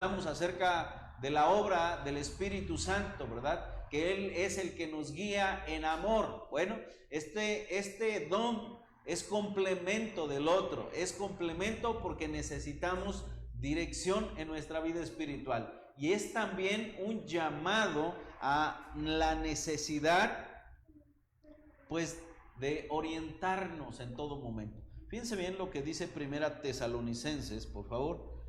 hablamos acerca de la obra del Espíritu Santo, ¿verdad? Que Él es el que nos guía en amor. Bueno, este don es complemento del otro, es complemento porque necesitamos dirección en nuestra vida espiritual. Y es también un llamado a la necesidad, pues, de orientarnos en todo momento. Fíjense bien lo que dice Primera Tesalonicenses, por favor.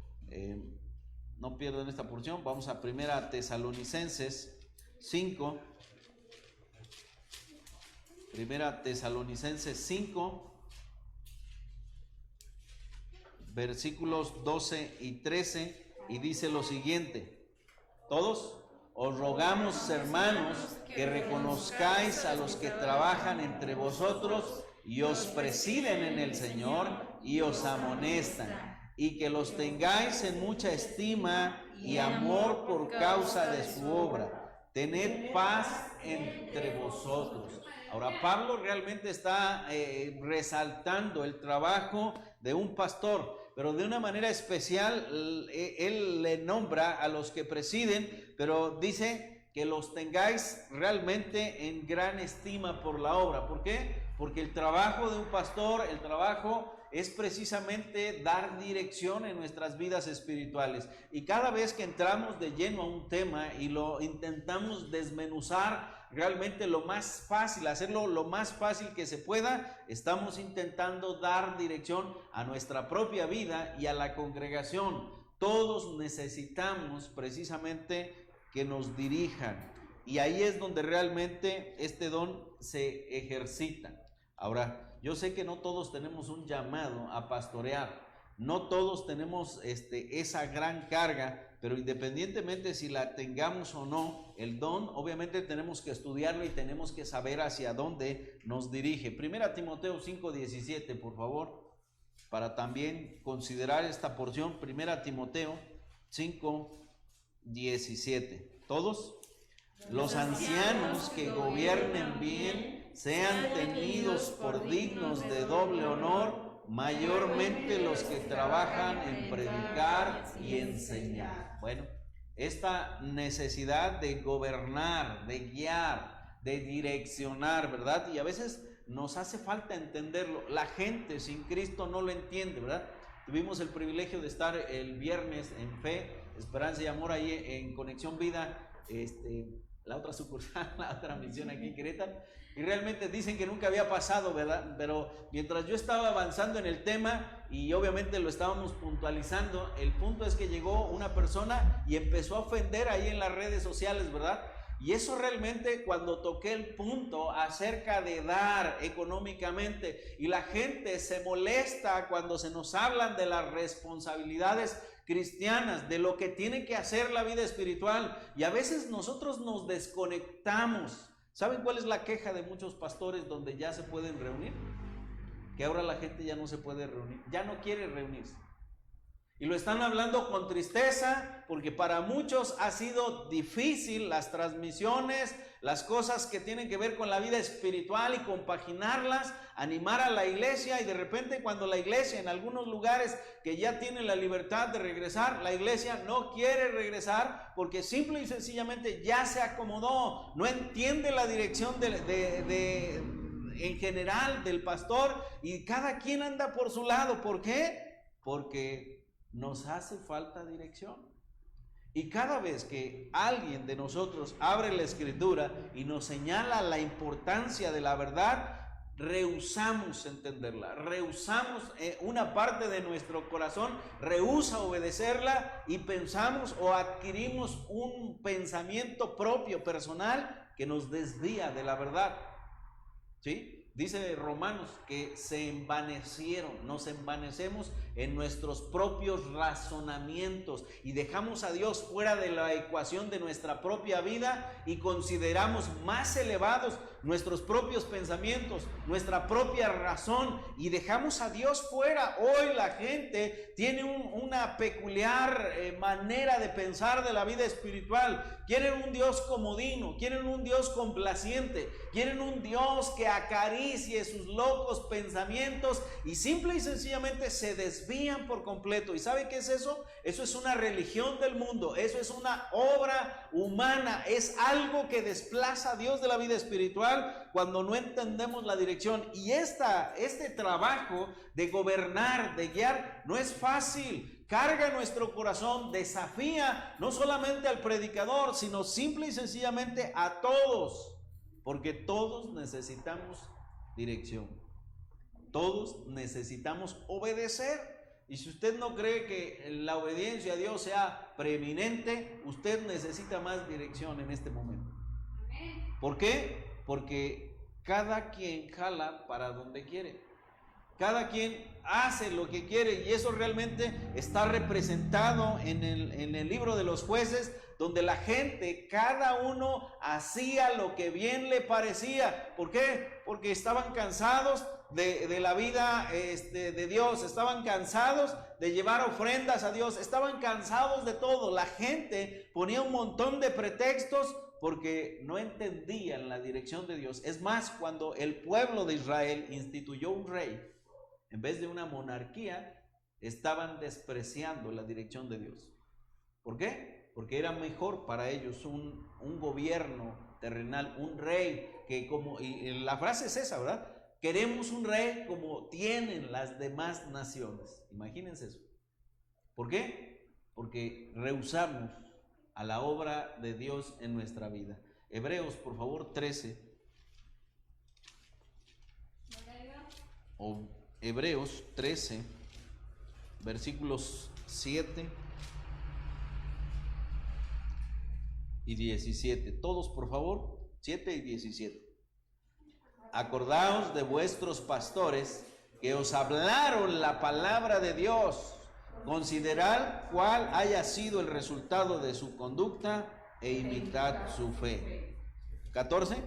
No pierdan esta porción. Vamos a Primera Tesalonicenses 5. Primera Tesalonicenses 5, versículos 12 y 13, y dice lo siguiente: todos os rogamos, hermanos, que reconozcáis a los que trabajan entre vosotros y os presiden en el Señor y os amonestan, y que los tengáis en mucha estima y amor por causa de su obra. Tened paz entre vosotros. Ahora, Pablo realmente está resaltando el trabajo de un pastor, pero de una manera especial él le nombra a los que presiden, pero dice que los tengáis realmente en gran estima por la obra. ¿Por qué? Porque el trabajo de un pastor, el trabajo es precisamente dar dirección en nuestras vidas espirituales. Y cada vez que entramos de lleno a un tema y lo intentamos desmenuzar realmente lo más fácil, hacerlo lo más fácil que se pueda, estamos intentando dar dirección a nuestra propia vida y a la congregación. Todos necesitamos precisamente que nos dirijan, y ahí es donde realmente este don se ejercita. Ahora, yo sé que no todos tenemos un llamado a pastorear, no todos tenemos esa gran carga, pero independientemente si la tengamos o no, el don, obviamente tenemos que estudiarlo y tenemos que saber hacia dónde nos dirige. Primera Timoteo 5:17, por favor, para también considerar esta porción. Primera Timoteo 5:17. ¿Todos? Los ancianos que gobiernen bien sean tenidos por dignos de doble honor, mayormente los que trabajan en predicar y enseñar. Bueno, esta necesidad de gobernar, de guiar, de direccionar, ¿verdad? Y a veces nos hace falta entenderlo. La gente sin Cristo no lo entiende, ¿verdad? Tuvimos el privilegio de estar el viernes en Fe, Esperanza y Amor ahí en Conexión Vida, la otra sucursal, la otra misión aquí en Querétaro, y realmente dicen que nunca había pasado, ¿verdad? Pero mientras yo estaba avanzando en el tema y obviamente lo estábamos puntualizando, el punto es que llegó una persona y empezó a ofender ahí en las redes sociales, ¿verdad? Y eso realmente, cuando toqué el punto acerca de dar económicamente, y la gente se molesta cuando se nos hablan de las responsabilidades cristianas, de lo que tiene que hacer la vida espiritual, y a veces nosotros nos desconectamos. ¿Saben cuál es la queja de muchos pastores donde ya se pueden reunir? Que ahora la gente ya no se puede reunir, ya no quiere reunirse. Y lo están hablando con tristeza, porque para muchos ha sido difícil las transmisiones, las cosas que tienen que ver con la vida espiritual y compaginarlas, animar a la iglesia, y de repente cuando la iglesia en algunos lugares que ya tiene la libertad de regresar, la iglesia no quiere regresar porque simple y sencillamente ya se acomodó, no entiende la dirección en general del pastor, y cada quien anda por su lado. ¿Por qué? Porque nos hace falta dirección. Y cada vez que alguien de nosotros abre la Escritura y nos señala la importancia de la verdad, rehusamos entenderla, rehusamos, una parte de nuestro corazón rehúsa obedecerla, y pensamos o adquirimos un pensamiento propio, personal, que nos desvía de la verdad. ¿Sí? Dice Romanos que se envanecieron, nos envanecemos en nuestros propios razonamientos y dejamos a Dios fuera de la ecuación de nuestra propia vida, y consideramos más elevados nuestros propios pensamientos, nuestra propia razón, y dejamos a Dios fuera. Hoy la gente tiene una peculiar manera de pensar de la vida espiritual. Quieren un Dios comodino, quieren un Dios complaciente, quieren un Dios que acaricie sus locos pensamientos, y simple y sencillamente se desvían por completo. ¿Y sabe qué es eso? eso es una religión del mundo, eso es una obra humana, es algo que desplaza a Dios de la vida espiritual cuando no entendemos la dirección. Y este trabajo de gobernar, de guiar, no es fácil, carga nuestro corazón, desafía no solamente al predicador, sino simple y sencillamente a todos, porque todos necesitamos dirección, todos necesitamos obedecer. Y si usted no cree que la obediencia a Dios sea preeminente, usted necesita más dirección en este momento. ¿Por qué? Porque cada quien jala para donde quiere. Cada quien hace lo que quiere, y eso realmente está representado en el libro de los Jueces, donde la gente, cada uno hacía lo que bien le parecía. ¿Por qué? Porque estaban cansados de la vida de Dios, estaban cansados de llevar ofrendas a Dios, estaban cansados de todo. La gente ponía un montón de pretextos porque no entendían la dirección de Dios. Es más, cuando el pueblo de Israel instituyó un rey en vez de una monarquía, estaban despreciando la dirección de Dios. ¿Por qué? Porque era mejor para ellos un gobierno terrenal, un rey que y la frase es esa, ¿verdad? Queremos un rey como tienen las demás naciones. Imagínense eso. ¿Por qué? Porque rehusamos a la obra de Dios en nuestra vida. Hebreos, por favor, 13. Hebreos 13, versículos 7 y 17. Todos, por favor, 7 y 17. Acordaos de vuestros pastores que os hablaron la palabra de Dios. Considerad cuál haya sido el resultado de su conducta e imitad su fe. 14.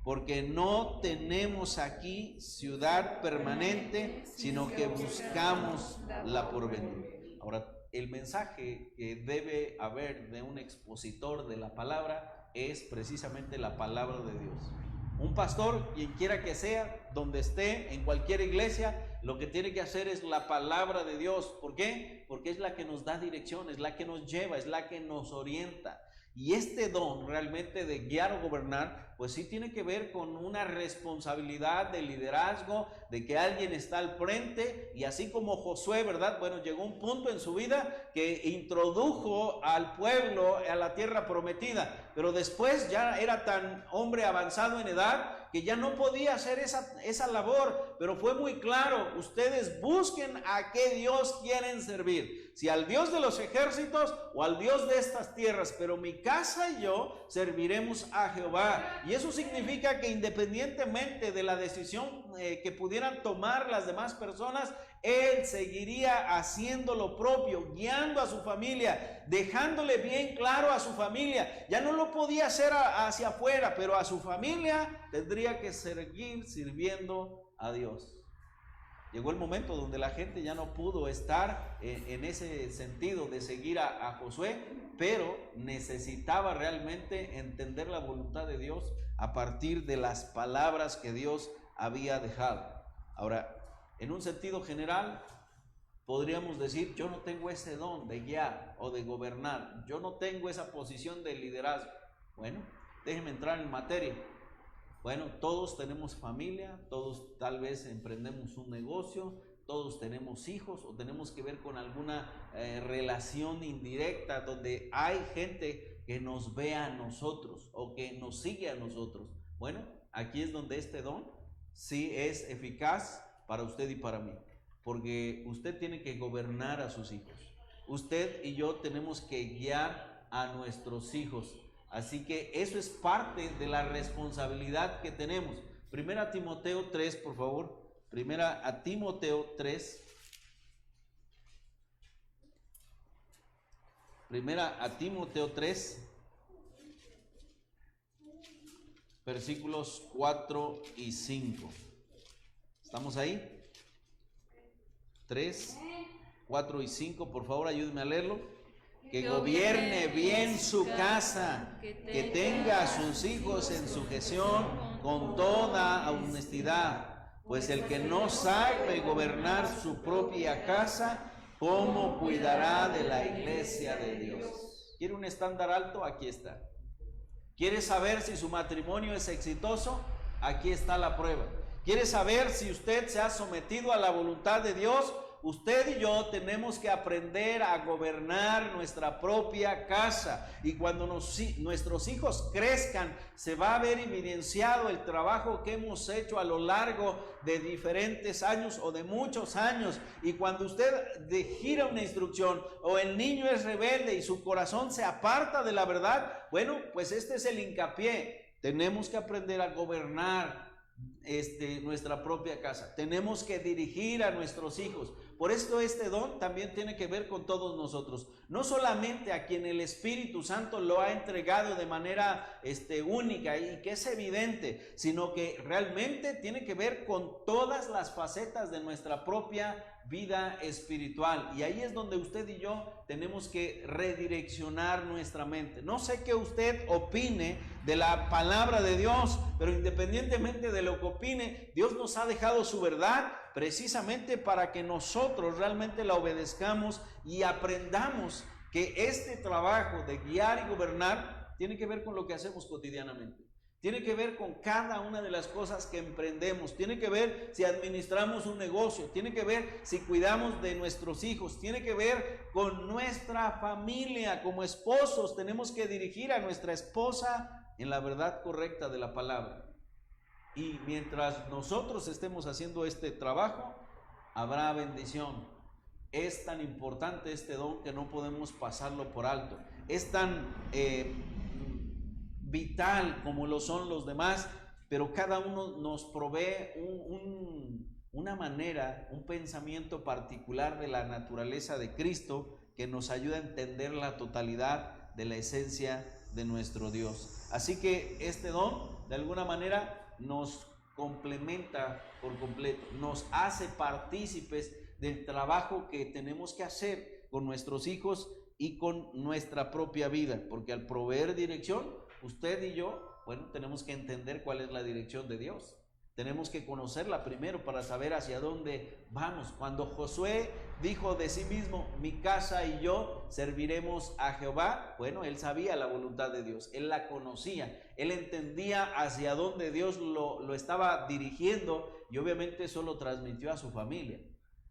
Porque no tenemos aquí ciudad permanente, sino que buscamos la porvenir. Ahora, el mensaje que debe haber de un expositor de la palabra es precisamente la palabra de Dios. Un pastor, quien quiera que sea, donde esté, en cualquier iglesia, lo que tiene que hacer es la palabra de Dios. ¿Por qué? Porque es la que nos da dirección, es la que nos lleva, es la que nos orienta. Y este don realmente de guiar o gobernar, pues sí tiene que ver con una responsabilidad de liderazgo, de que alguien está al frente. Y así como Josué, ¿verdad? Bueno, llegó un punto en su vida que introdujo al pueblo a la tierra prometida, pero después ya era tan hombre avanzado en edad que ya no podía hacer esa labor. Pero fue muy claro: ustedes busquen a qué Dios quieren servir, si al Dios de los ejércitos o al Dios de estas tierras, pero mi casa y yo serviremos a Jehová. Y eso significa que independientemente de la decisión que pudieran tomar las demás personas, él seguiría haciendo lo propio, guiando a su familia, dejándole bien claro a su familia. Ya no lo podía hacer hacia afuera, pero a su familia tendría que seguir sirviendo a Dios. Llegó el momento donde la gente ya no pudo estar en ese sentido de seguir a Josué, pero necesitaba realmente entender la voluntad de Dios a partir de las palabras que Dios había dejado. Ahora, en un sentido general, podríamos decir: yo no tengo ese don de guiar o de gobernar, yo no tengo esa posición de liderazgo. Bueno, déjenme entrar en materia. Bueno, todos tenemos familia, todos tal vez emprendemos un negocio, todos tenemos hijos o tenemos que ver con alguna relación indirecta donde hay gente que nos ve a nosotros o que nos sigue a nosotros. Bueno, aquí es donde este don sí es eficaz para usted y para mí, porque usted tiene que gobernar a sus hijos. Usted y yo tenemos que guiar a nuestros hijos. Así que eso es parte de la responsabilidad que tenemos. Primera Timoteo 3, por favor. Primera a Timoteo 3. Primera a Timoteo 3, versículos 4 y 5. ¿Estamos ahí? 3, 4 y 5, por favor, ayúdenme a leerlo. Que gobierne bien su casa, que tenga a sus hijos en sujeción con toda honestidad, pues el que no sabe gobernar su propia casa, ¿cómo cuidará de la iglesia de Dios? ¿Quiere un estándar alto? Aquí está. ¿Quiere saber si su matrimonio es exitoso? Aquí está la prueba. ¿Quiere saber si usted se ha sometido a la voluntad de Dios? Usted y yo tenemos que aprender a gobernar nuestra propia casa. Y cuando nuestros hijos crezcan, se va a ver evidenciado el trabajo que hemos hecho a lo largo de diferentes años o de muchos años. Y cuando usted gira una instrucción o el niño es rebelde y su corazón se aparta de la verdad, bueno, pues este es el hincapié. Tenemos que aprender a gobernar nuestra propia casa. Tenemos que dirigir a nuestros hijos. Por esto este don también tiene que ver con todos nosotros, no solamente a quien el Espíritu Santo lo ha entregado de manera única y que es evidente, sino que realmente tiene que ver con todas las facetas de nuestra propia vida espiritual. Y ahí es donde usted y yo tenemos que redireccionar nuestra mente. No sé qué usted opine de la palabra de Dios, pero independientemente de lo que opine, Dios nos ha dejado su verdad precisamente para que nosotros realmente la obedezcamos y aprendamos que este trabajo de guiar y gobernar tiene que ver con lo que hacemos cotidianamente. Tiene que ver con cada una de las cosas que emprendemos. Tiene que ver si administramos un negocio. Tiene que ver si cuidamos de nuestros hijos. Tiene que ver con nuestra familia. Como esposos tenemos que dirigir a nuestra esposa en la verdad correcta de la palabra. Y mientras nosotros estemos haciendo este trabajo, habrá bendición. Es tan importante este don que no podemos pasarlo por alto. Es tan vital como lo son los demás, pero cada uno nos provee una manera, un pensamiento particular de la naturaleza de Cristo que nos ayuda a entender la totalidad de la esencia de nuestro Dios. Así que este don de alguna manera nos complementa por completo, nos hace partícipes del trabajo que tenemos que hacer con nuestros hijos y con nuestra propia vida, porque al proveer dirección, usted y yo, bueno, tenemos que entender cuál es la dirección de Dios. Tenemos que conocerla primero para saber hacia dónde vamos. Cuando Josué dijo de sí mismo, mi casa y yo serviremos a Jehová, bueno, él sabía la voluntad de Dios, él la conocía, él entendía hacia dónde Dios lo estaba dirigiendo y obviamente eso lo transmitió a su familia.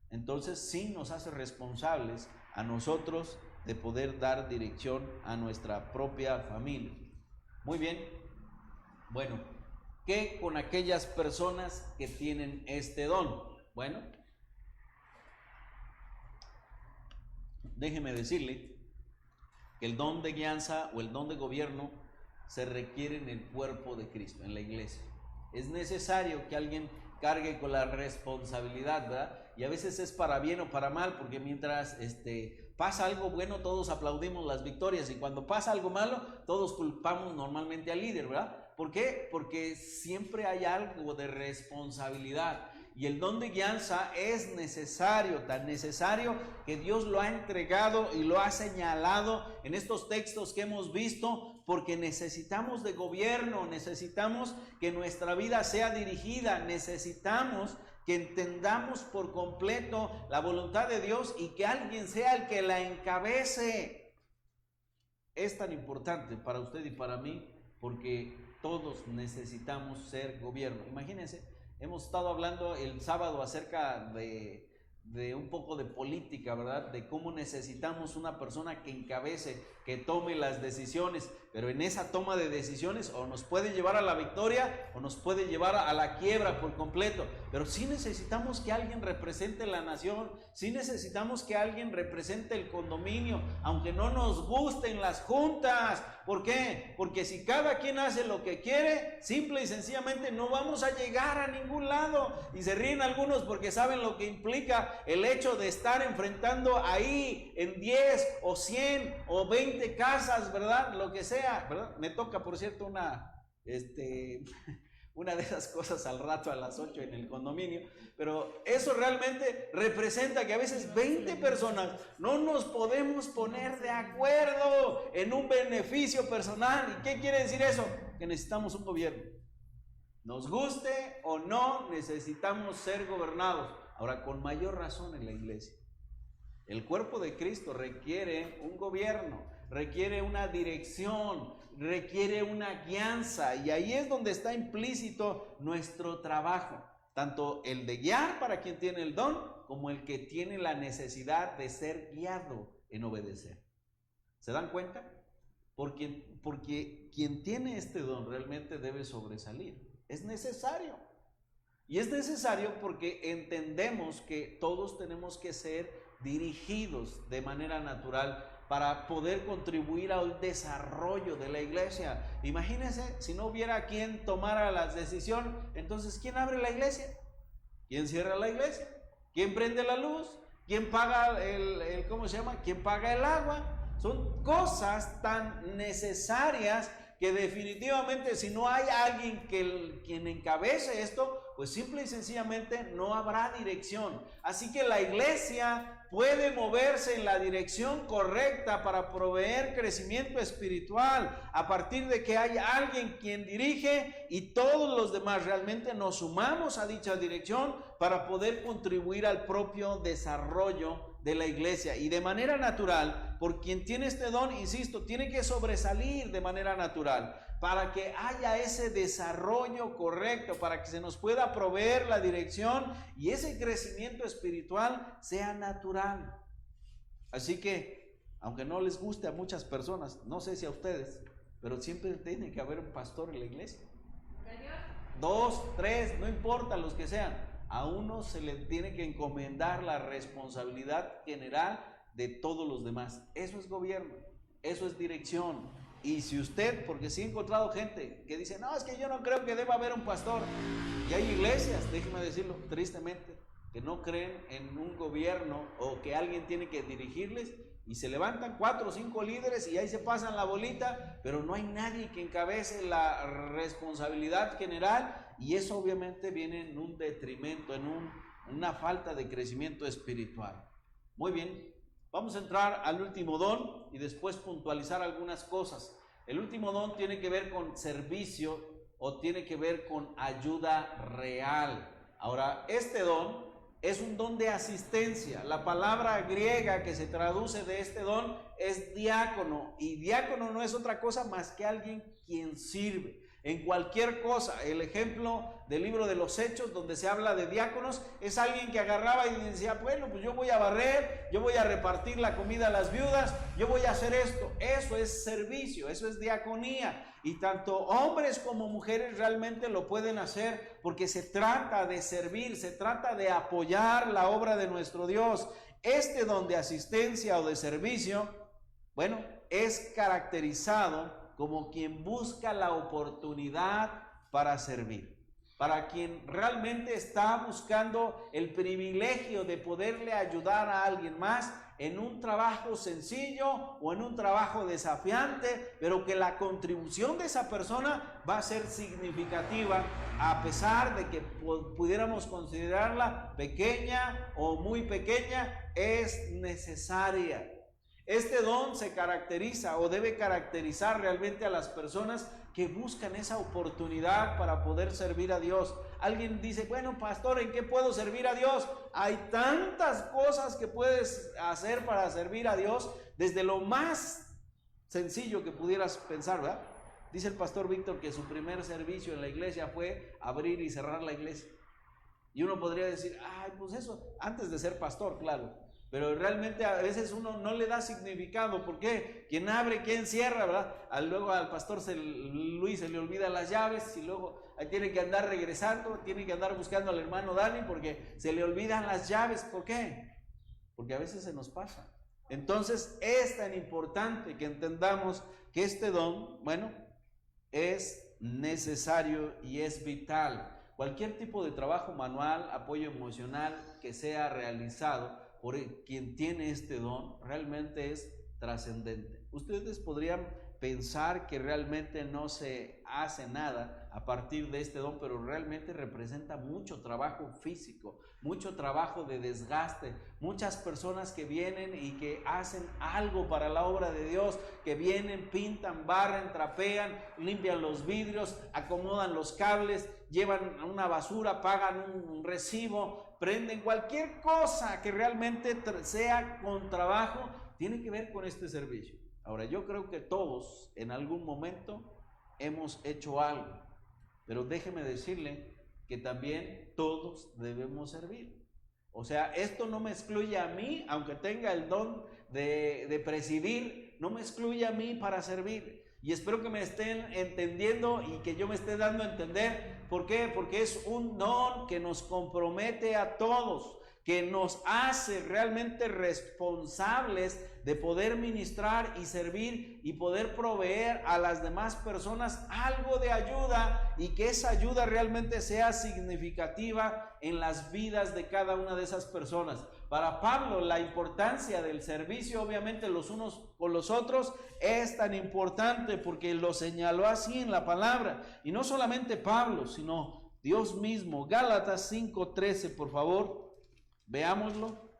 Entonces sí nos hace responsables a nosotros de poder dar dirección a nuestra propia familia. Muy bien, bueno, ¿qué con aquellas personas que tienen este don? Bueno, déjeme decirle que el don de guianza o el don de gobierno se requiere en el cuerpo de Cristo, en la iglesia. Es necesario que alguien cargue con la responsabilidad, ¿verdad? Y a veces es para bien o para mal, porque mientras pasa algo bueno, todos aplaudimos las victorias, y cuando pasa algo malo, todos culpamos normalmente al líder, ¿verdad? ¿Por qué? Porque siempre hay algo de responsabilidad. Y el don de guianza es necesario, tan necesario que Dios lo ha entregado y lo ha señalado en estos textos que hemos visto, porque necesitamos de gobierno, necesitamos que nuestra vida sea dirigida, necesitamos que entendamos por completo la voluntad de Dios y que alguien sea el que la encabece. Es tan importante para usted y para mí porque todos necesitamos ser gobierno. Imagínense, hemos estado hablando el sábado acerca de un poco de política, ¿verdad? De cómo necesitamos una persona que encabece, que tome las decisiones, pero en esa toma de decisiones o nos puede llevar a la victoria o nos puede llevar a la quiebra por completo, pero sí necesitamos que alguien represente la nación, sí necesitamos que alguien represente el condominio, aunque no nos gusten las juntas. ¿Por qué? Porque si cada quien hace lo que quiere, simple y sencillamente no vamos a llegar a ningún lado. Y se ríen algunos porque saben lo que implica el hecho de estar enfrentando ahí en 10 o 100 o 20 casas, ¿verdad? Lo que sea, ¿verdad? Me toca, por cierto, una de esas cosas al rato a las 8 en el condominio, pero eso realmente representa que a veces 20 personas no nos podemos poner de acuerdo en un beneficio personal. ¿Y qué quiere decir eso? Que necesitamos un gobierno. Nos guste o no, necesitamos ser gobernados. Ahora, con mayor razón en la iglesia. El cuerpo de Cristo requiere un gobierno, requiere una dirección, requiere una guianza, y ahí es donde está implícito nuestro trabajo, tanto el de guiar para quien tiene el don, como el que tiene la necesidad de ser guiado en obedecer. ¿Se dan cuenta? Porque quien tiene este don realmente debe sobresalir. Es necesario. Y es necesario porque entendemos que todos tenemos que ser dirigidos de manera natural para poder contribuir al desarrollo de la iglesia. Imagínense si no hubiera quien tomara la decisión, entonces ¿quién abre la iglesia? ¿Quién cierra la iglesia? ¿Quién prende la luz? ¿Quién paga ¿Quién paga el agua? Son cosas tan necesarias que definitivamente si no hay alguien quien encabece esto, pues simple y sencillamente no habrá dirección. Así que la iglesia puede moverse en la dirección correcta para proveer crecimiento espiritual a partir de que hay alguien quien dirige y todos los demás realmente nos sumamos a dicha dirección para poder contribuir al propio desarrollo de la iglesia. Y de manera natural, por quien tiene este don, insisto, tiene que sobresalir de manera natural para que haya ese desarrollo correcto, para que se nos pueda proveer la dirección y ese crecimiento espiritual sea natural. Así que, aunque no les guste a muchas personas, no sé si a ustedes, pero siempre tiene que haber un pastor en la iglesia. 2, 3, no importa los que sean, a uno se le tiene que encomendar la responsabilidad general de todos los demás. Eso es gobierno, eso es dirección. Y si usted, porque sí he encontrado gente que dice, no, es que yo no creo que deba haber un pastor. Y hay iglesias, déjeme decirlo tristemente, que no creen en un gobierno o que alguien tiene que dirigirles, y se levantan 4 o 5 líderes y ahí se pasan la bolita, pero no hay nadie que encabece la responsabilidad general, y eso obviamente viene en un detrimento, en una falta de crecimiento espiritual. Muy bien. Vamos a entrar al último don y después puntualizar algunas cosas. El último don tiene que ver con servicio o tiene que ver con ayuda real. Ahora, este don es un don de asistencia. La palabra griega que se traduce de este don es diácono, y diácono no es otra cosa más que alguien quien sirve en cualquier cosa. El ejemplo del libro de los Hechos, donde se habla de diáconos, es alguien que agarraba y decía, bueno, pues yo voy a barrer, yo voy a repartir la comida a las viudas, yo voy a hacer esto. Eso es servicio, eso es diaconía. Y tanto hombres como mujeres realmente lo pueden hacer, porque se trata de servir, se trata de apoyar la obra de nuestro Dios. Este don de asistencia o de servicio, bueno, es caracterizado como quien busca la oportunidad para servir, para quien realmente está buscando el privilegio de poderle ayudar a alguien más en un trabajo sencillo o en un trabajo desafiante, pero que la contribución de esa persona va a ser significativa, a pesar de que pudiéramos considerarla pequeña o muy pequeña, es necesaria. Este don se caracteriza o debe caracterizar realmente a las personas que buscan esa oportunidad para poder servir a Dios. Alguien dice, bueno, pastor, ¿en qué puedo servir a Dios? Hay tantas cosas que puedes hacer para servir a Dios, desde lo más sencillo que pudieras pensar, ¿verdad? Dice el pastor Víctor que su primer servicio en la iglesia fue abrir y cerrar la iglesia. Y uno podría decir, ay, pues eso, antes de ser pastor, claro. Pero realmente a veces uno no le da significado. ¿Por qué? ¿Quién abre, quién cierra, verdad? Luego al pastor Luis se le olvidan las llaves, y luego ahí tiene que andar regresando, tiene que andar buscando al hermano Dani porque se le olvidan las llaves. ¿Por qué? Porque a veces se nos pasa. Entonces es tan importante que entendamos que este don, bueno, es necesario y es vital. Cualquier tipo de trabajo manual, apoyo emocional que sea realizado por quien tiene este don, realmente es trascendente. Ustedes podrían pensar que realmente no se hace nada a partir de este don, pero realmente representa mucho trabajo físico, mucho trabajo de desgaste, muchas personas que vienen y que hacen algo para la obra de Dios, que vienen, pintan, barren, trapean, limpian los vidrios, acomodan los cables, llevan una basura, pagan un recibo, prenden, cualquier cosa que realmente sea con trabajo, tiene que ver con este servicio. Ahora, yo creo que todos en algún momento hemos hecho algo, pero déjeme decirle que también todos debemos servir. O sea, esto no me excluye a mí, aunque tenga el don de presidir, no me excluye a mí para servir. Y espero que me estén entendiendo y que yo me esté dando a entender. ¿Por qué? Porque es un don que nos compromete a todos, que nos hace realmente responsables de poder ministrar y servir y poder proveer a las demás personas algo de ayuda, y que esa ayuda realmente sea significativa en las vidas de cada una de esas personas. Para Pablo, la importancia del servicio, obviamente los unos con los otros, es tan importante porque lo señaló así en la palabra. Y no solamente Pablo, sino Dios mismo. Gálatas 5:13, por favor, veámoslo.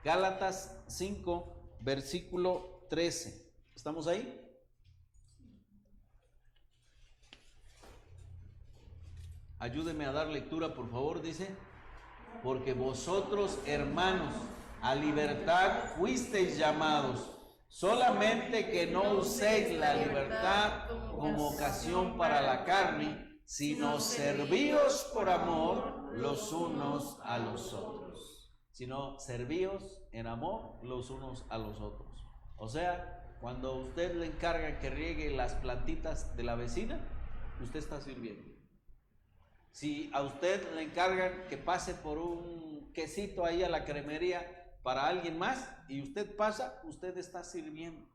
Gálatas 5, versículo 13. ¿Estamos ahí? Ayúdeme a dar lectura, por favor. Dice: porque vosotros, hermanos, a libertad fuisteis llamados, solamente que no uséis la libertad como ocasión para la carne, sino servíos por amor los unos a los otros. Sino servíos en amor los unos a los otros. O sea, cuando usted le encarga que riegue las plantitas de la vecina, usted está sirviendo. Si a usted le encargan que pase por un quesito ahí a la cremería para alguien más y usted pasa, usted está sirviendo.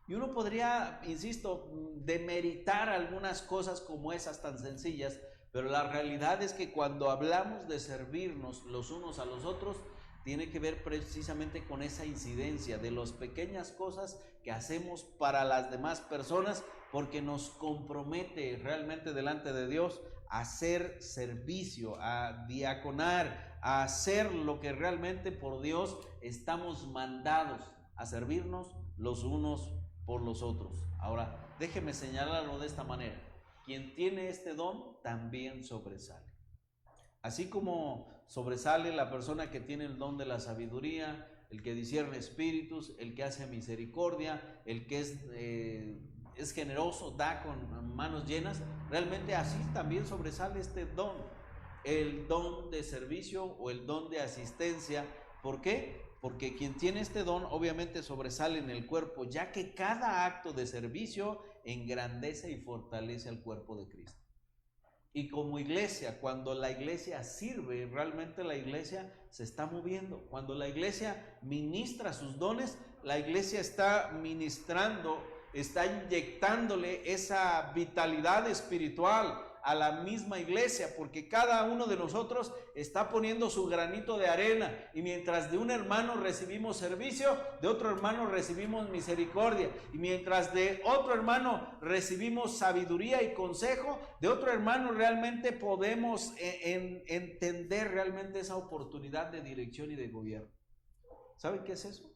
Y uno podría, insisto, demeritar algunas cosas como esas tan sencillas, pero la realidad es que cuando hablamos de servirnos los unos a los otros, tiene que ver precisamente con esa incidencia de las pequeñas cosas que hacemos para las demás personas, porque nos compromete realmente delante de Dios a hacer servicio, a diaconar, a hacer lo que realmente por Dios estamos mandados, a servirnos los unos por los otros. Ahora, déjeme señalarlo de esta manera: quien tiene este don también sobresale. Así como sobresale la persona que tiene el don de la sabiduría, el que discierne espíritus, el que hace misericordia, el que es generoso, da con manos llenas, realmente así también sobresale este don, el don de servicio o el don de asistencia. ¿Por qué? Porque quien tiene este don obviamente sobresale en el cuerpo, ya que cada acto de servicio engrandece y fortalece al cuerpo de Cristo. Y como iglesia, cuando la iglesia sirve, realmente la iglesia se está moviendo. Cuando la iglesia ministra sus dones, la iglesia está ministrando, está inyectándole esa vitalidad espiritual a la misma iglesia, porque cada uno de nosotros está poniendo su granito de arena, y mientras de un hermano recibimos servicio, de otro hermano recibimos misericordia, y mientras de otro hermano recibimos sabiduría y consejo, de otro hermano realmente podemos entender realmente esa oportunidad de dirección y de gobierno. ¿Saben qué es eso?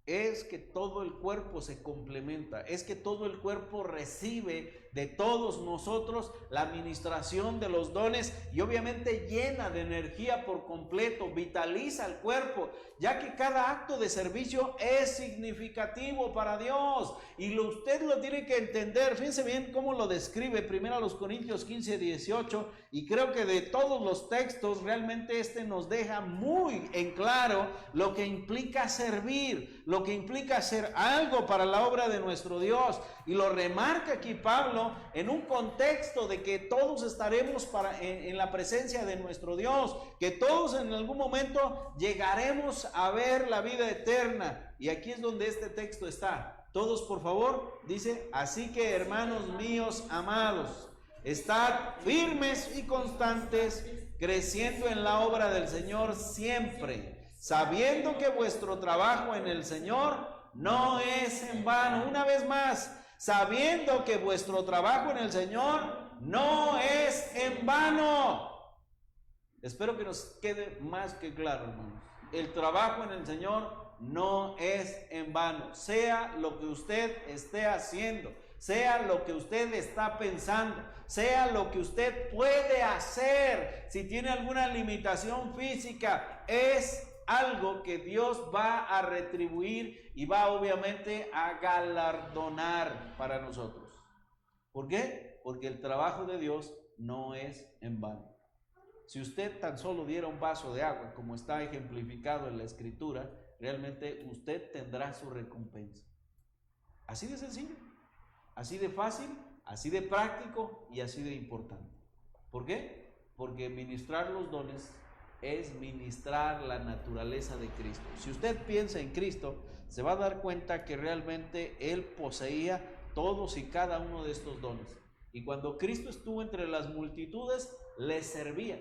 Es que todo el cuerpo se complementa, es que todo el cuerpo recibe de todos nosotros la administración de los dones, y obviamente llena de energía por completo, vitaliza el cuerpo, ya que cada acto de servicio es significativo para Dios, y usted lo tiene que entender. Fíjense bien cómo lo describe 1 Corintios 15:18, y creo que de todos los textos realmente nos deja muy en claro lo que implica servir, lo que implica hacer algo para la obra de nuestro Dios. Y lo remarca aquí Pablo en un contexto de que todos estaremos en la presencia de nuestro Dios, que todos en algún momento llegaremos a ver la vida eterna. Y aquí es donde este texto está. Todos, por favor, dice: así que, hermanos míos amados, estad firmes y constantes, creciendo en la obra del Señor siempre, sabiendo que vuestro trabajo en el Señor no es en vano. Una vez más, sabiendo que vuestro trabajo en el Señor no es en vano. Espero que nos quede más que claro, hermanos. El trabajo en el Señor no es en vano, sea lo que usted esté haciendo, sea lo que usted está pensando, sea lo que usted puede hacer, si tiene alguna limitación física, es algo que Dios va a retribuir y va obviamente a galardonar para nosotros. ¿Por qué? Porque el trabajo de Dios no es en vano. Si usted tan solo diera un vaso de agua, como está ejemplificado en la Escritura, realmente usted tendrá su recompensa. Así de sencillo, así de fácil, así de práctico y así de importante. ¿Por qué? Porque ministrar los dones es ministrar la naturaleza de Cristo. Si usted piensa en Cristo, se va a dar cuenta que realmente Él poseía todos y cada uno de estos dones. Y cuando Cristo estuvo entre las multitudes, les servía,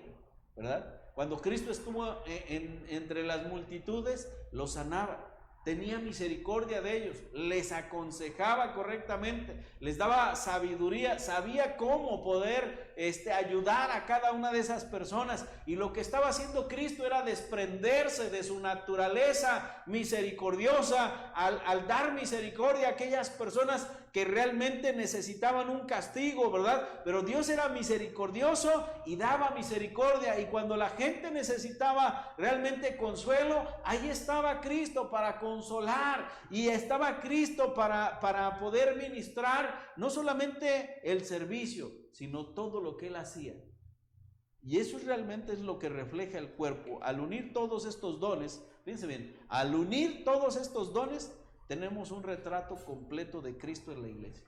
¿verdad? Cuando Cristo estuvo entre las multitudes, los sanaba. Tenía misericordia de ellos, les aconsejaba correctamente, les daba sabiduría, sabía cómo poder ayudar a cada una de esas personas. Y lo que estaba haciendo Cristo era desprenderse de su naturaleza misericordiosa al dar misericordia a aquellas personas que realmente necesitaban un castigo, ¿verdad? Pero Dios era misericordioso y daba misericordia, y cuando la gente necesitaba realmente consuelo, ahí estaba Cristo para consolar, y estaba Cristo para poder ministrar no solamente el servicio, sino todo lo que Él hacía. Y eso realmente es lo que refleja el cuerpo. Al unir todos estos dones, fíjense bien, al unir todos estos dones, tenemos un retrato completo de Cristo en la iglesia.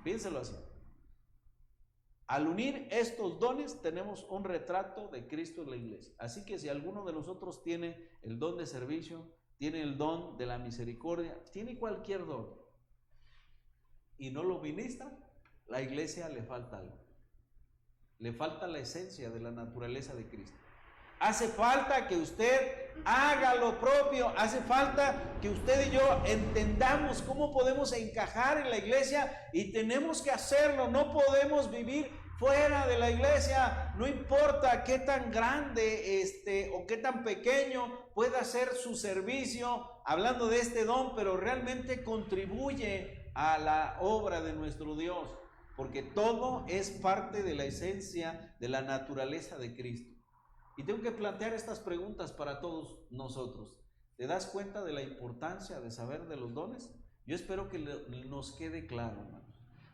Piénselo así. Al unir estos dones, tenemos un retrato de Cristo en la iglesia. Así que si alguno de nosotros tiene el don de servicio, tiene el don de la misericordia, tiene cualquier don, y no lo ministra, la iglesia le falta algo. Le falta la esencia de la naturaleza de Cristo. Hace falta que usted haga lo propio, hace falta que usted y yo entendamos cómo podemos encajar en la iglesia, y tenemos que hacerlo. No podemos vivir fuera de la iglesia, no importa qué tan grande o qué tan pequeño pueda ser su servicio, hablando de este don, pero realmente contribuye a la obra de nuestro Dios, porque todo es parte de la esencia de la naturaleza de Cristo. Y tengo que plantear estas preguntas para todos nosotros. ¿Te das cuenta de la importancia de saber de los dones? Yo espero que nos quede claro, hermanos.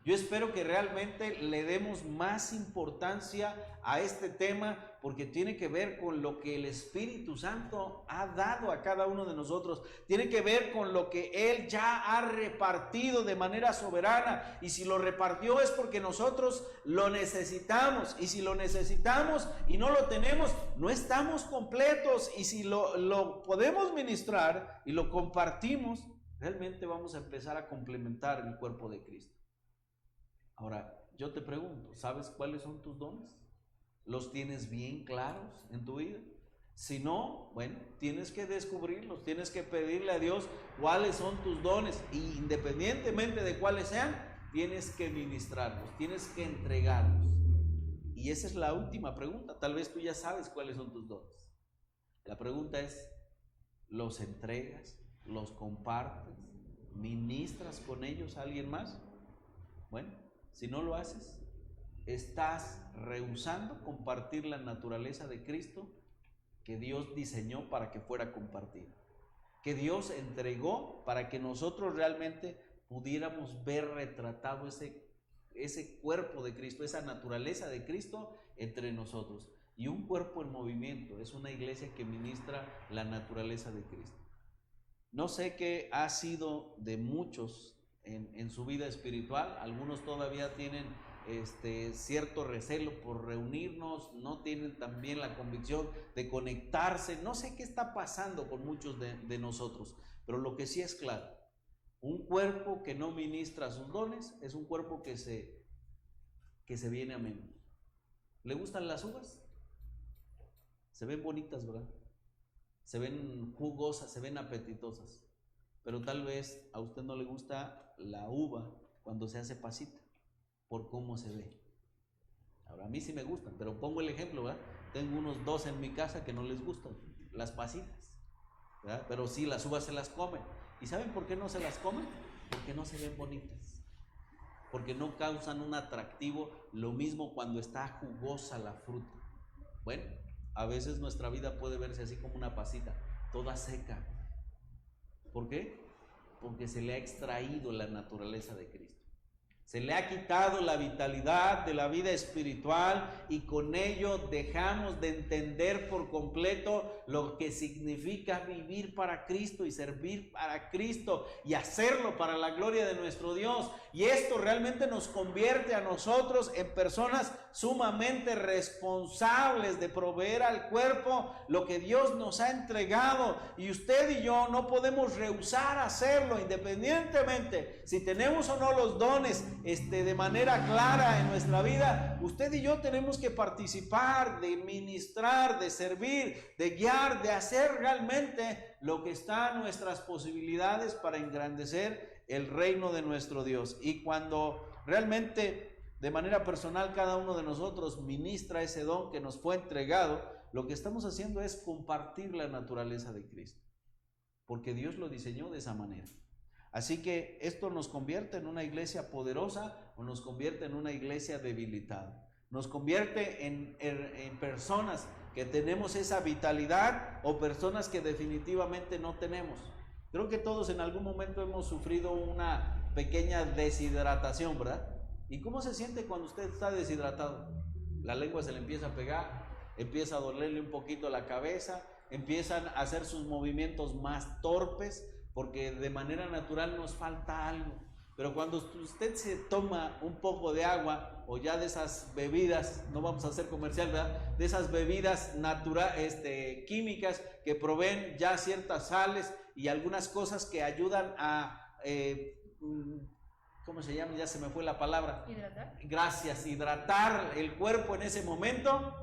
Yo espero que realmente le demos más importancia a este tema, porque tiene que ver con lo que el Espíritu Santo ha dado a cada uno de nosotros. Tiene que ver con lo que Él ya ha repartido de manera soberana. Y si lo repartió es porque nosotros lo necesitamos. Y si lo necesitamos y no lo tenemos, no estamos completos. Y si lo podemos ministrar y lo compartimos, realmente vamos a empezar a complementar el cuerpo de Cristo. Ahora, yo te pregunto, ¿sabes cuáles son tus dones? ¿Los tienes bien claros en tu vida? Si no, bueno, tienes que descubrirlos, tienes que pedirle a Dios cuáles son tus dones, y independientemente de cuáles sean, tienes que ministrarlos, tienes que entregarlos. Y esa es la última pregunta. Tal vez tú ya sabes cuáles son tus dones. La pregunta es, ¿los entregas? ¿Los compartes? ¿Ministras con ellos a alguien más? Bueno, si no lo haces, estás rehusando compartir la naturaleza de Cristo que Dios diseñó para que fuera compartida, que Dios entregó para que nosotros realmente pudiéramos ver retratado ese cuerpo de Cristo, esa naturaleza de Cristo entre nosotros. Y un cuerpo en movimiento es una iglesia que ministra la naturaleza de Cristo. No sé qué ha sido de muchos en su vida espiritual. Algunos todavía tienen cierto recelo por reunirnos, no tienen también la convicción de conectarse. No sé qué está pasando con muchos de nosotros, pero lo que sí es claro, un cuerpo que no ministra sus dones es un cuerpo que se viene a menos. ¿Le gustan las uvas? Se ven bonitas, ¿verdad? Se ven jugosas, se ven apetitosas, pero tal vez a usted no le gusta la uva cuando se hace pasita, por cómo se ve. Ahora, a mí sí me gustan, pero pongo el ejemplo, ¿verdad? Tengo unos 2 en mi casa que no les gustan las pasitas, ¿verdad? Pero sí, las uvas se las comen. ¿Y saben por qué no se las comen? Porque no se ven bonitas, porque no causan un atractivo. Lo mismo cuando está jugosa la fruta. Bueno, a veces nuestra vida puede verse así como una pasita, toda seca. ¿Por qué? Porque se le ha extraído la naturaleza de Cristo. Se le ha quitado la vitalidad de la vida espiritual y con ello dejamos de entender por completo lo que significa vivir para Cristo y servir para Cristo y hacerlo para la gloria de nuestro Dios. Y esto realmente nos convierte a nosotros en personas sumamente responsables de proveer al cuerpo lo que Dios nos ha entregado. Y usted y yo no podemos rehusar hacerlo, independientemente si tenemos o no los dones de manera clara en nuestra vida. Usted y yo tenemos que participar, de ministrar, de servir, de guiar, de hacer realmente lo que está en nuestras posibilidades para engrandecer el reino de nuestro Dios. Y cuando realmente de manera personal cada uno de nosotros ministra ese don que nos fue entregado, lo que estamos haciendo es compartir la naturaleza de Cristo, porque Dios lo diseñó de esa manera. Así que esto nos convierte en una iglesia poderosa o nos convierte en una iglesia debilitada. Nos convierte en personas que tenemos esa vitalidad o personas que definitivamente no tenemos. Creo que todos en algún momento hemos sufrido una pequeña deshidratación, ¿verdad? ¿Y cómo se siente cuando usted está deshidratado? La lengua se le empieza a pegar, empieza a dolerle un poquito la cabeza, empiezan a hacer sus movimientos más torpes, porque de manera natural nos falta algo. Pero cuando usted se toma un poco de agua o ya de esas bebidas, no vamos a hacer comercial, ¿verdad? De esas bebidas químicas que proveen ya ciertas sales y algunas cosas que ayudan a, ¿cómo se llama? Ya se me fue la palabra. Hidratar. Gracias, hidratar el cuerpo en ese momento,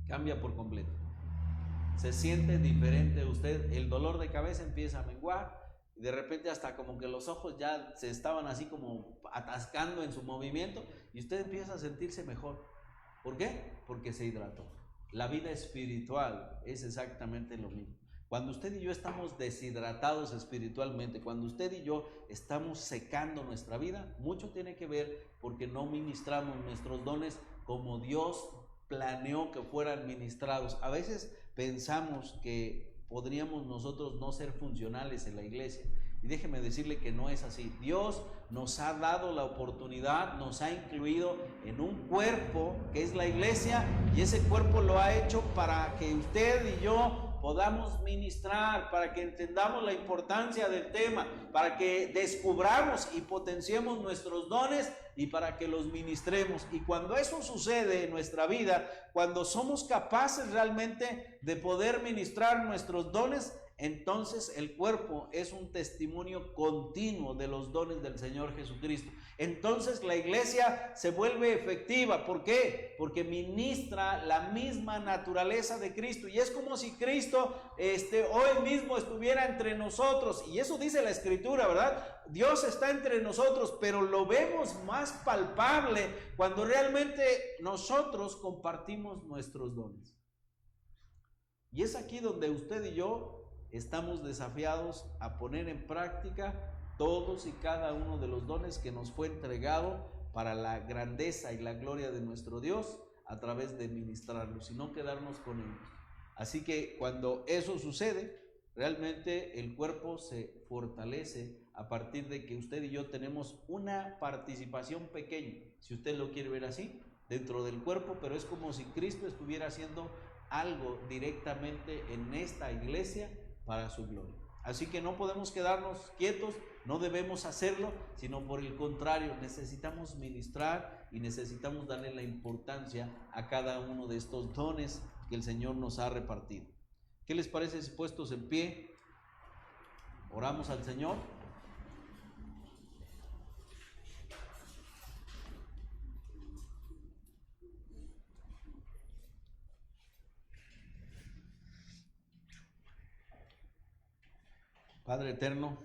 cambia por completo. Se siente diferente usted, el dolor de cabeza empieza a menguar y de repente hasta como que los ojos ya se estaban así como atascando en su movimiento y usted empieza a sentirse mejor. ¿Por qué? Porque se hidrató. La vida espiritual es exactamente lo mismo. Cuando usted y yo estamos deshidratados espiritualmente, cuando usted y yo estamos secando nuestra vida, mucho tiene que ver porque no ministramos nuestros dones como Dios planeó que fueran ministrados. A veces pensamos que podríamos nosotros no ser funcionales en la iglesia. Y déjeme decirle que no es así. Dios nos ha dado la oportunidad, nos ha incluido en un cuerpo que es la iglesia, y ese cuerpo lo ha hecho para que usted y yo podamos ministrar, para que entendamos la importancia del tema, para que descubramos y potenciemos nuestros dones y para que los ministremos. Y cuando eso sucede en nuestra vida, cuando somos capaces realmente de poder ministrar nuestros dones, entonces el cuerpo es un testimonio continuo de los dones del Señor Jesucristo. Entonces la iglesia se vuelve efectiva. ¿Por qué? Porque ministra la misma naturaleza de Cristo. Y es como si Cristo hoy mismo estuviera entre nosotros. Y eso dice la Escritura, ¿verdad? Dios está entre nosotros, pero lo vemos más palpable cuando realmente nosotros compartimos nuestros dones. Y es aquí donde usted y yo estamos desafiados a poner en práctica todos y cada uno de los dones que nos fue entregado para la grandeza y la gloria de nuestro Dios a través de ministrarlos y no quedarnos con ellos. Así que cuando eso sucede, realmente el cuerpo se fortalece a partir de que usted y yo tenemos una participación pequeña, si usted lo quiere ver así, dentro del cuerpo, pero es como si Cristo estuviera haciendo algo directamente en esta iglesia para su gloria. Así que no podemos quedarnos quietos, no debemos hacerlo, sino por el contrario, necesitamos ministrar y necesitamos darle la importancia a cada uno de estos dones que el Señor nos ha repartido. ¿Qué les parece si puestos en pie oramos al Señor? Padre eterno,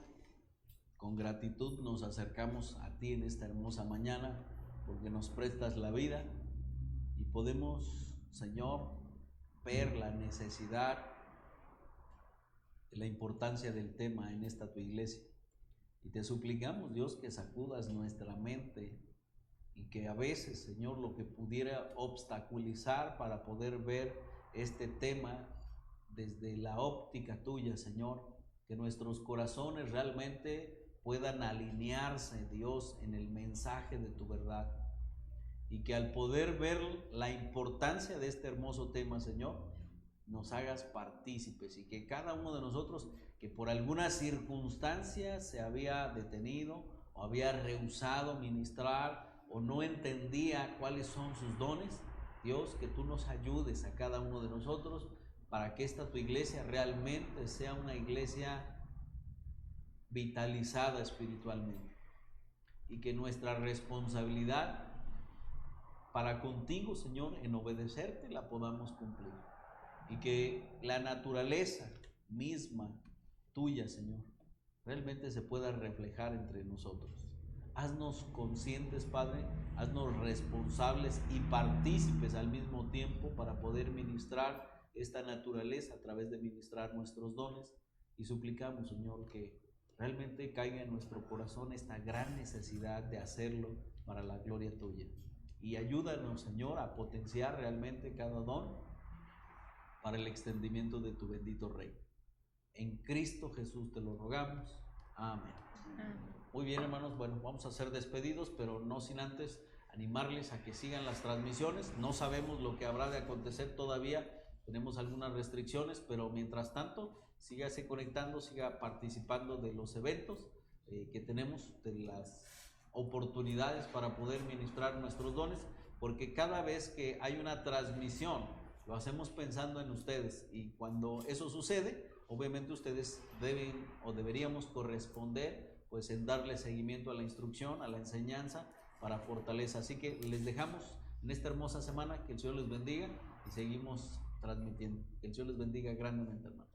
con gratitud nos acercamos a ti en esta hermosa mañana porque nos prestas la vida y podemos, Señor, ver la necesidad, la importancia del tema en esta tu iglesia. Y te suplicamos, Dios, que sacudas nuestra mente y que a veces, Señor, lo que pudiera obstaculizar para poder ver este tema desde la óptica tuya, Señor, que nuestros corazones realmente puedan alinearse, Dios, en el mensaje de tu verdad. Y que al poder ver la importancia de este hermoso tema, Señor, nos hagas partícipes, y que cada uno de nosotros que por alguna circunstancia se había detenido o había rehusado ministrar o no entendía cuáles son sus dones, Dios, que tú nos ayudes a cada uno de nosotros para que esta tu iglesia realmente sea una iglesia vitalizada espiritualmente, y que nuestra responsabilidad para contigo, Señor, en obedecerte la podamos cumplir, y que la naturaleza misma tuya, Señor, realmente se pueda reflejar entre nosotros. Haznos conscientes, Padre, haznos responsables y partícipes al mismo tiempo para poder ministrar esta naturaleza a través de ministrar nuestros dones, y suplicamos, Señor, que realmente caiga en nuestro corazón esta gran necesidad de hacerlo para la gloria tuya, y ayúdanos, Señor, a potenciar realmente cada don para el extendimiento de tu bendito reino. En Cristo Jesús te lo rogamos. Amén. Muy bien, hermanos, bueno, vamos a ser despedidos, pero no sin antes animarles a que sigan las transmisiones. No sabemos lo que habrá de acontecer todavía, tenemos algunas restricciones, pero mientras tanto, sígase conectando, siga participando de los eventos que tenemos, de las oportunidades para poder ministrar nuestros dones, porque cada vez que hay una transmisión, lo hacemos pensando en ustedes, y cuando eso sucede, obviamente ustedes deben o deberíamos corresponder pues en darle seguimiento a la instrucción, a la enseñanza para fortaleza. Así que les dejamos en esta hermosa semana, que el Señor les bendiga, y seguimos transmitiendo. Que el Señor les bendiga grandemente, hermano.